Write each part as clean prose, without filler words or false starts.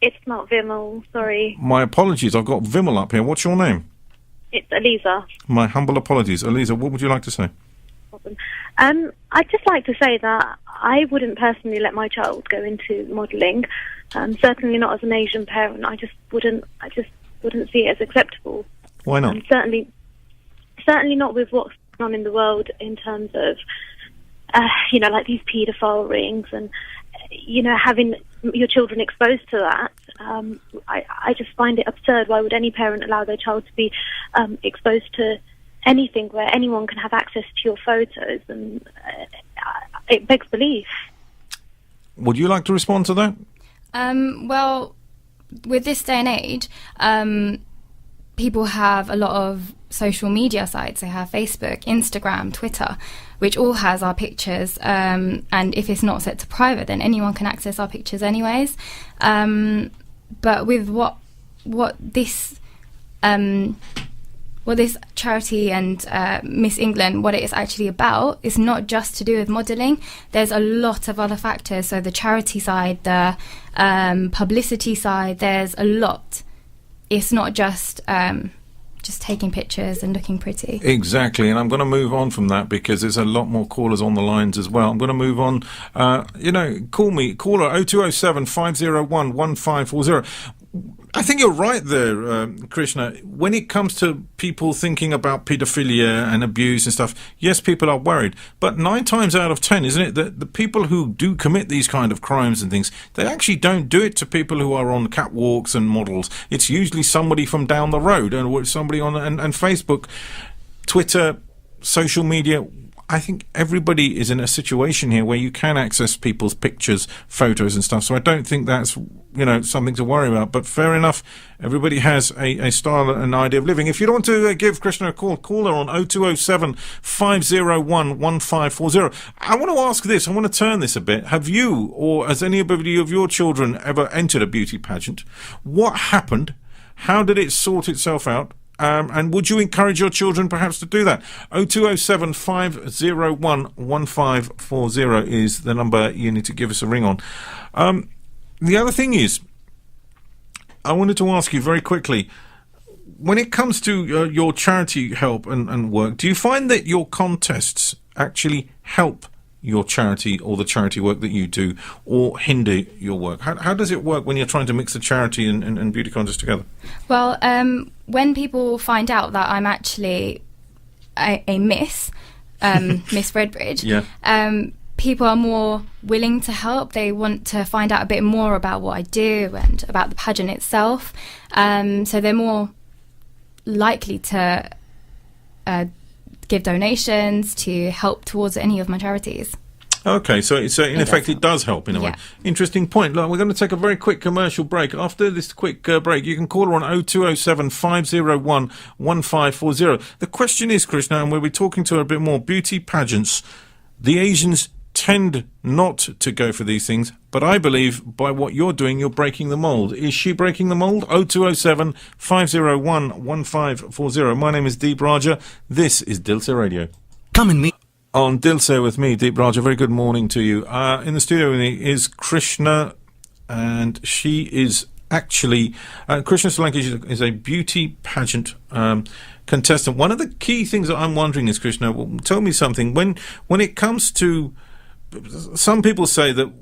It's not Vimal, sorry. My apologies, I've got Vimal up here. What's your name? It's Eliza. My humble apologies. Eliza, what would you like to say? I'd just like to say that I wouldn't personally let my child go into modelling. Certainly not as an Asian parent. I just wouldn't see it as acceptable. Why not? Certainly not with what's going on in the world in terms of, like these paedophile rings and, having your children exposed to that. I just find it absurd. Why would any parent allow their child to be exposed to anything where anyone can have access to your photos? And it begs belief. Would you like to respond to that? Well, with this day and age, people have a lot of social media sites. They have Facebook, Instagram, Twitter, which all has our pictures. And if it's not set to private, then anyone can access our pictures anyways. But with what this charity and Miss England, what it is actually about, is not just to do with modelling. There's a lot of other factors. So the charity side, the publicity side, there's a lot. It's not just taking pictures and looking pretty. Exactly, and I'm going to move on from that because there's a lot more callers on the lines as well. I'm going to move on. Caller 0207 501 1540. I think you're right there, Krishna. When it comes to people thinking about paedophilia and abuse and stuff, yes, people are worried. But 9 times out of 10, isn't it, that the people who do commit these kind of crimes and things, they actually don't do it to people who are on catwalks and models. It's usually somebody from down the road and somebody on and Facebook, Twitter, social media. I think everybody is in a situation here where you can access people's pictures, photos and stuff. So I don't think that's, something to worry about. But fair enough, everybody has a style and idea of living. If you don't want to give Krishna a call her on 0207 501 1540. I want to ask this, I want to turn this a bit. Have you, or has anybody of your children ever entered a beauty pageant? What happened? How did it sort itself out? And would you encourage your children perhaps to do that? 0207 501 1540 is the number you need to give us a ring on. The other thing is, I wanted to ask you very quickly, when it comes to your charity help and work, do you find that your contests actually help your charity or the charity work that you do, or hinder your work? How does it work when you're trying to mix the charity and beauty contest together? Well, when people find out that I'm actually a Miss Redbridge, yeah. People are more willing to help. They want to find out a bit more about what I do and about the pageant itself. So they're more likely to give donations to help towards any of my charities. Okay, so in effect it does help in a way. Interesting point. Look, we're going to take a very quick commercial break. After this quick break, you can call her on 0207 501 1540. The question is, Krishna, and we'll be talking to her a bit more, beauty pageants. The Asians tend not to go for these things, but I believe by what you're doing, you're breaking the mould. Is she breaking the mould? 0207 501 1540. My name is Deep Raja. This is Lyca Radio. Come and meet on Lyca with me, Deep Raja. Very good morning to you. In the studio with me is Krishna, and she is actually Krishna Solanki is a beauty pageant contestant. One of the key things that I'm wondering is, Krishna, tell me something. When it comes to, some people say that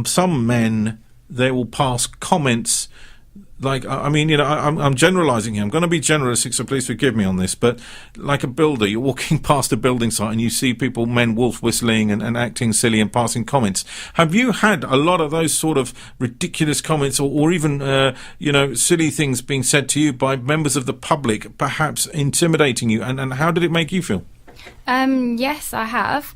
some men, they will pass comments like, I'm generalising here. I'm going to be generous, so please forgive me on this. But like a builder, you're walking past a building site and you see men wolf whistling and acting silly and passing comments. Have you had a lot of those sort of ridiculous comments or even, silly things being said to you by members of the public, perhaps intimidating you? And how did it make you feel? Yes, I have.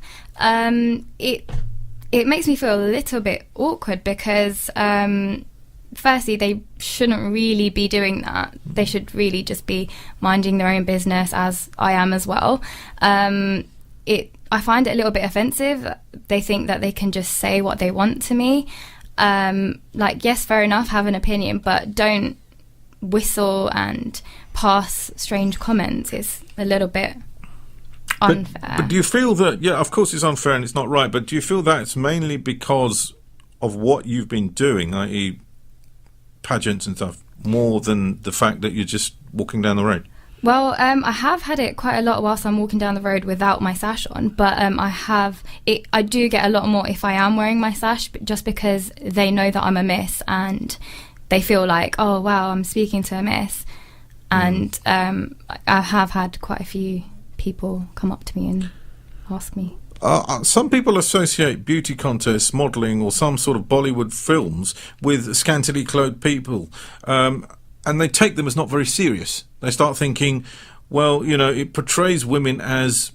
It makes me feel a little bit awkward because, firstly, they shouldn't really be doing that. They should really just be minding their own business, as I am as well. I find it a little bit offensive. They think that they can just say what they want to me. Yes, fair enough, have an opinion, but don't whistle and pass strange comments. It's a little bit unfair. But do you feel that, yeah, of course it's unfair and it's not right, but do you feel that it's mainly because of what you've been doing, i.e., pageants and stuff more than the fact that you're just walking down the road? Well, I have had it quite a lot whilst I'm walking down the road without my sash on, but I do get a lot more if I am wearing my sash, just because they know that I'm a miss and they feel like, oh wow, I'm speaking to a miss. And I have had quite a few people come up to me and ask me. Some people associate beauty contests, modelling or some sort of Bollywood films with scantily clothed people. And they take them as not very serious. They start thinking, well, it portrays women as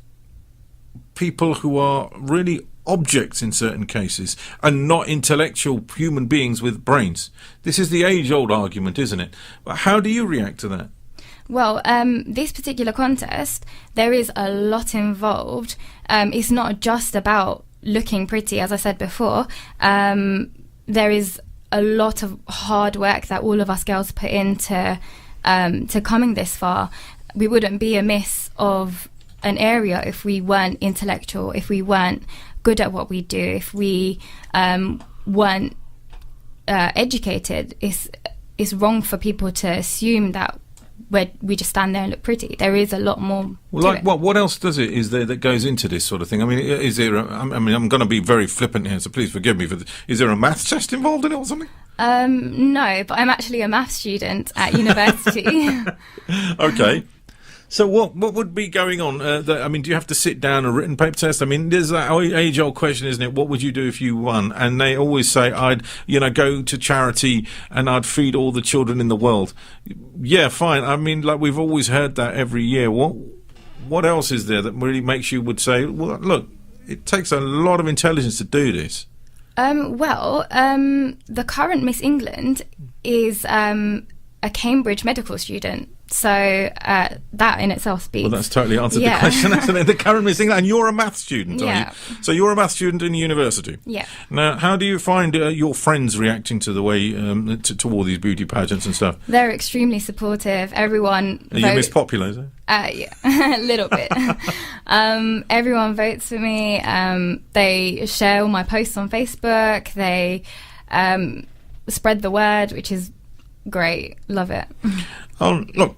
people who are really objects in certain cases and not intellectual human beings with brains. This is the age-old argument, isn't it? But how do you react to that? Well, this particular contest, there is a lot involved. It's not just about looking pretty, as I said before. There is a lot of hard work that all of us girls put into to coming this far. We wouldn't be a miss of an area if we weren't intellectual, if we weren't good at what we do, if we weren't educated. It's wrong for people to assume that we just stand there and look pretty. There is a lot more. Well, like what else is there that goes into this sort of thing? I mean, I'm going to be very flippant here, so please forgive me for this. Is there a maths test involved in it or something? No, but I'm actually a maths student at university. Okay. So what would be going on? Do you have to sit down a written paper test? I mean, there's that age-old question, isn't it? What would you do if you won? And they always say, I'd, go to charity and I'd feed all the children in the world. Yeah, fine. I mean, like we've always heard that every year. What else is there that really makes you would say, well, look, it takes a lot of intelligence to do this? The current Miss England is a Cambridge medical student. So that in itself speaks. Well, that's totally answered the question, hasn't it? The current Miss England, and you're a maths student, are you? So you're a maths student in university. Yeah. Now, how do you find your friends reacting to the way to all these beauty pageants and stuff? They're extremely supportive. Everyone. Are you Miss Popular? Is it? Yeah, a little bit. Everyone votes for me. They share all my posts on Facebook. They spread the word, which is great. Love it. Look,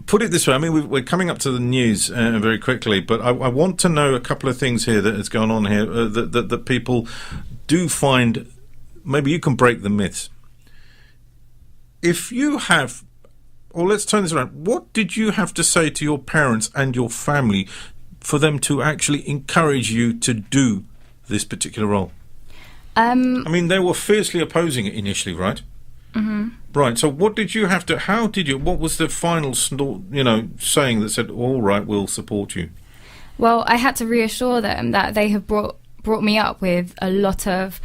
put it this way. I mean, we're coming up to the news very quickly, but I want to know a couple of things here that has gone on here that people do find. Maybe you can break the myths. If you have, or let's turn this around. What did you have to say to your parents and your family for them to actually encourage you to do this particular role? I mean, they were fiercely opposing it initially, right? Mm-hmm. Right. So what did you have to? How did you? What was the final, saying that said, "All right, we'll support you"? Well, I had to reassure them that they have brought me up with a lot of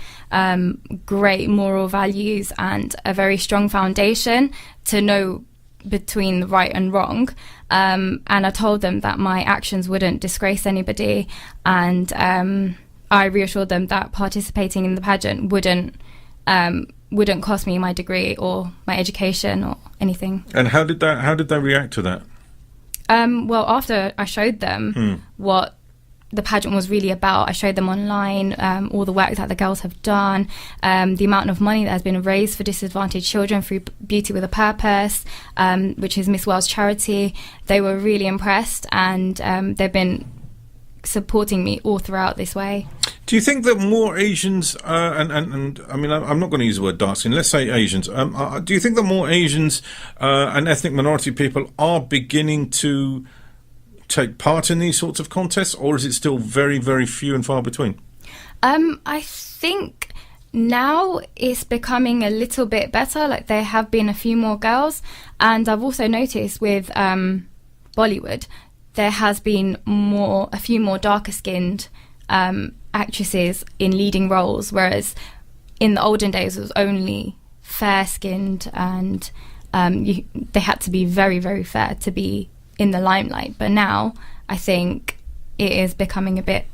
great moral values and a very strong foundation to know between the right and wrong. And I told them that my actions wouldn't disgrace anybody, and I reassured them that participating in the pageant wouldn't cost me my degree or my education or anything. And how did they react to that? Well, after I showed them what the pageant was really about, I showed them online all the work that the girls have done, the amount of money that has been raised for disadvantaged children through Beauty with a Purpose, which is Miss World's charity. They were really impressed, and they've been supporting me all throughout this way. Do you think that more Asians, and I mean, I'm not going to use the word dark skin, let's say Asians, do you think that more Asians and ethnic minority people are beginning to take part in these sorts of contests, or is it still very, very few and far between? I think now it's becoming a little bit better, like there have been a few more girls, and I've also noticed with Bollywood, there has been a few more darker skinned actresses in leading roles, whereas in the olden days it was only fair-skinned, and they had to be very, very fair to be in the limelight. But now I think it is becoming a bit.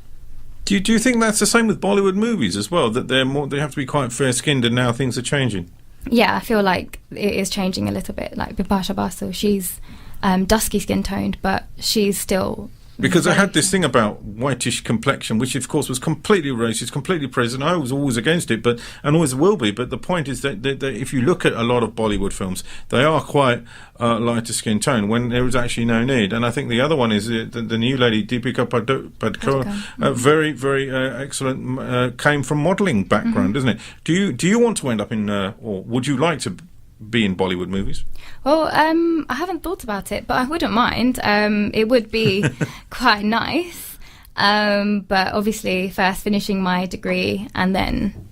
Do you think that's the same with Bollywood movies as well, that they have to be quite fair-skinned, and now things are changing? Yeah, I feel like it is changing a little bit. Like Bipasha Basu, she's dusky skin toned, but she's still Because I had this thing about whitish complexion, which of course was completely racist, completely present. I was always against it, and always will be. But the point is that if you look at a lot of Bollywood films, they are quite lighter skin tone when there is actually no need. And I think the other one is the new lady, Deepika Padukone, very, very excellent, came from modelling background, isn't it? Do you want to end up in, or would you like to be in Bollywood movies? Well, I haven't thought about it, but I wouldn't mind. It would be quite nice. But obviously, first finishing my degree, and then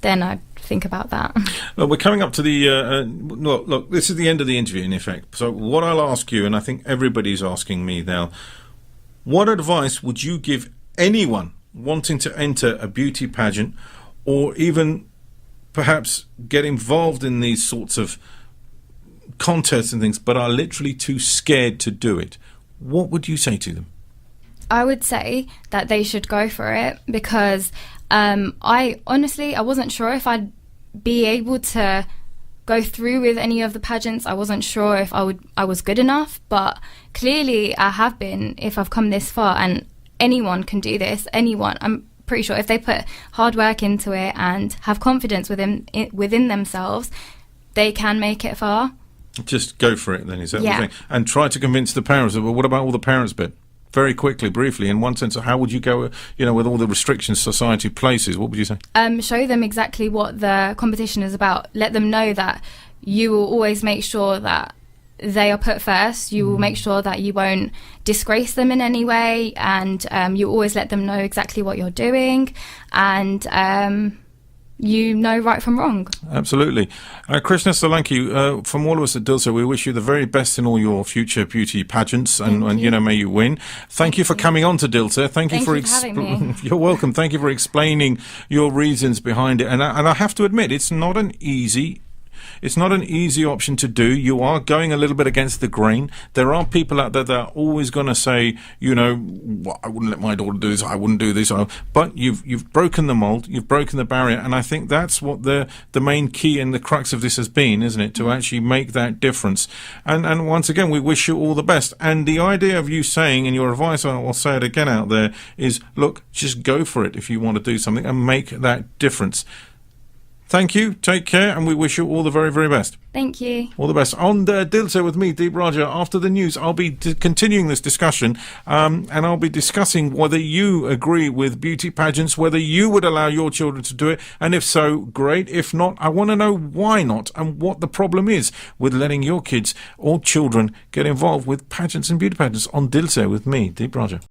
I'd think about that. Look, we're coming up to the look. This is the end of the interview, in effect. So, what I'll ask you, and I think everybody's asking me now, what advice would you give anyone wanting to enter a beauty pageant, or even perhaps get involved in these sorts of contests and things, but are literally too scared to do it? What would you say to them? I would say that they should go for it, because I wasn't sure if I'd be able to go through with any of the pageants. I wasn't sure if I was good enough, but clearly I have been, if I've come this far, and anyone can do this. Anyone. I'm pretty sure if they put hard work into it and have confidence within themselves, they can make it far. Just go for it then, is that the thing? And try to convince the parents. But what about all the parents bit? Very quickly, briefly, in one sense, how would you go, with all the restrictions society places? What would you say? Show them exactly what the competition is about. Let them know that you will always make sure that they are put first. You will make sure that you won't disgrace them in any way, and you always let them know exactly what you're doing, and right from wrong. Absolutely. Krishna S, from all of us at Dilsa, we wish you the very best in all your future beauty pageants, and may you win. Thank you for coming on to Dilsa. Thank you for having me. You're welcome. Thank you for explaining your reasons behind it. And I have to admit, it's not an easy option to do. You are going a little bit against the grain. There are people out there that are always going to say, I wouldn't let my daughter do this, I wouldn't do this. But you've broken the mold, you've broken the barrier, and I think that's what the main key and the crux of this has been, isn't it? To actually make that difference. And once again, we wish you all the best. And the idea of you saying, and your advice, I'll say it again out there, is look, just go for it if you want to do something and make that difference. Thank you, take care, and we wish you all the very, very best. Thank you. All the best. On Dilsa with me, Deep Raja, after the news, I'll be continuing this discussion, and I'll be discussing whether you agree with beauty pageants, whether you would allow your children to do it, and if so, great. If not, I want to know why not, and what the problem is with letting your kids or children get involved with pageants and beauty pageants. On Dilsa with me, Deep Raja.